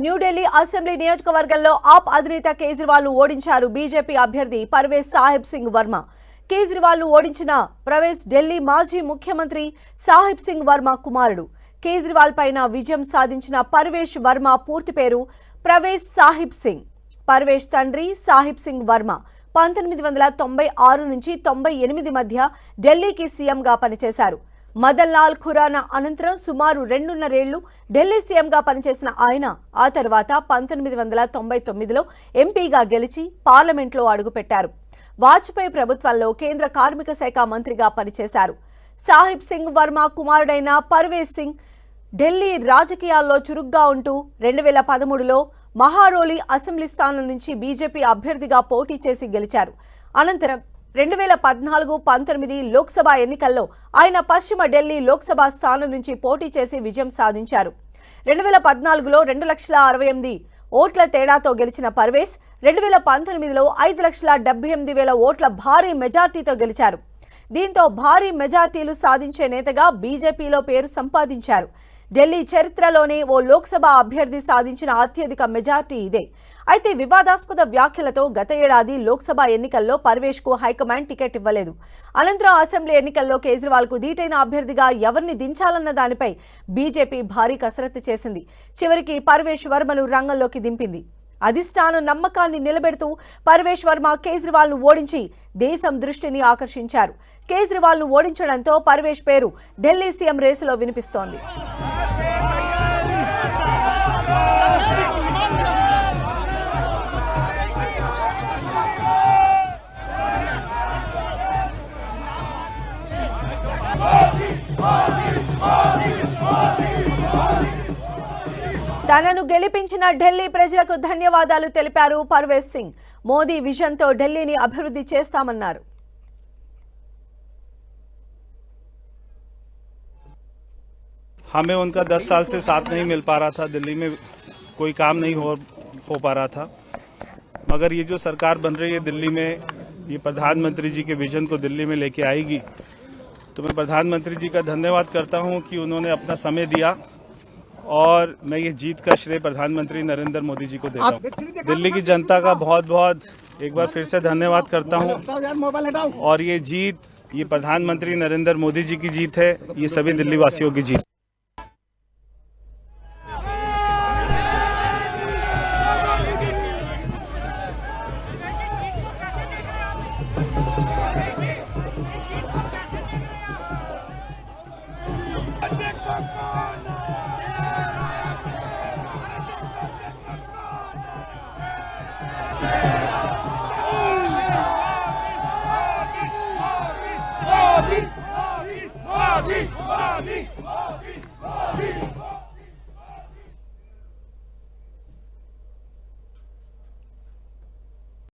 New Delhi assembly నియోజకవర్గంలో ఆప్ అధినేత కేజ్రీవాల్ ను ఓడించారు బీజేపీ అభ్యర్థి పర్వేజ్ సాహిబ్ సింగ్ వర్మ. కేజ్రీవాల్ ను ఓడించిన పర్వేజ్ ఢిల్లీ మాజీ ముఖ్యమంత్రి సాహిబ్ సింగ్ వర్మ కుమారుడు. కేజ్రీవాల్ పైన విజయం సాధించిన పర్వేజ్ వర్మ పూర్తి పేరు పర్వేజ్ సాహిబ్ సింగ్. పర్వేజ్ తండ్రి సాహిబ్ సింగ్ వర్మ 1996 నుంచి 98 మధ్య ఢిల్లీకి సీఎంగా పనిచేశారు. మదన్ లాల్ ఖురానా అనంతరం సుమారు 2.5 ఏళ్లు ఢిల్లీ సీఎంగా పనిచేసిన ఆయన ఆ తర్వాత 1999లో ఎంపీగా గెలిచి పార్లమెంట్లో అడుగుపెట్టారు. వాజ్పేయి ప్రభుత్వంలో కేంద్ర కార్మిక శాఖ మంత్రిగా పనిచేశారు. సాహిబ్ సింగ్ వర్మ కుమారుడైన పర్వేజ్ సింగ్ ఢిల్లీ రాజకీయాల్లో చురుగ్గా ఉంటూ 2013లో మహారోలి అసెంబ్లీ స్థానం నుంచి బీజేపీ అభ్యర్థిగా పోటీ చేసి గెలిచారు. అనంతరం 2014-19 లోక్సభ ఎన్నికల్లో ఆయన పశ్చిమ ఢిల్లీ లోక్సభ స్థానం నుంచి పోటీ చేసి విజయం సాధించారు. 2014లో 2,68,000 ఓట్ల తేడాతో గెలిచిన పర్వేజ్ 2019లో 5,78,000 ఓట్ల భారీ మెజార్టీతో గెలిచారు. దీంతో భారీ మెజార్టీలు సాధించే నేతగా బీజేపీలో పేరు సంపాదించారు. ఢిల్లీ చరిత్రలోనే ఓ లోక్సభ అభ్యర్థి సాధించిన అత్యధిక మెజార్టీ ఇదే. అయితే వివాదాస్పద వ్యాఖ్యలతో గత ఏడాది లోక్సభ ఎన్నికల్లో పర్వేజ్ కు హైకమాండ్ టికెట్ ఇవ్వలేదు. అనంతరం అసెంబ్లీ ఎన్నికల్లో కేజ్రీవాల్ కు ధీటైన అభ్యర్థిగా ఎవరిని దించాలన్న దానిపై బీజేపీ భారీ కసరత్తు చేసింది. చివరికి పర్వేజ్ వర్మను రంగంలోకి దింపింది. అధిష్టానం నమ్మకాన్ని నిలబెడుతూ పర్వేజ్ వర్మ కేజ్రీవాల్ ను ఓడించి దేశం దృష్టిని ఆకర్షించారు. కేజ్రీవాల్ ను ఓడించడంతో పర్వేజ్ పేరు ఢిల్లీ సీఎం రేసులో వినిపిస్తోంది. తనను గెలిపించిన ఢిల్లీ ప్రజలకు ధన్యవాదాలు తెలిపారు పర్వేజ్ సింగ్. మోదీ విజన్తో ఢిల్లీని అభివృద్ధి చేస్తామన్నారు. हमें उनका 10 साल से साथ नहीं मिल पा रहा था, दिल्ली में कोई काम नहीं हो पा रहा था, मगर ये जो सरकार बन रही है दिल्ली में, ये प्रधानमंत्री जी के विजन को दिल्ली में लेके आएगी। तो मैं प्रधानमंत्री जी का धन्यवाद करता हूं कि उन्होंने अपना समय दिया और मैं ये जीत का श्रेय प्रधानमंत्री नरेंद्र मोदी जी को देता हूँ। दिल्ली की जनता का बहुत बहुत एक बार फिर से धन्यवाद करता हूँ। और ये जीत, ये प्रधानमंत्री नरेंद्र मोदी जी की जीत है, ये सभी दिल्ली वासियों की जीत। Modi!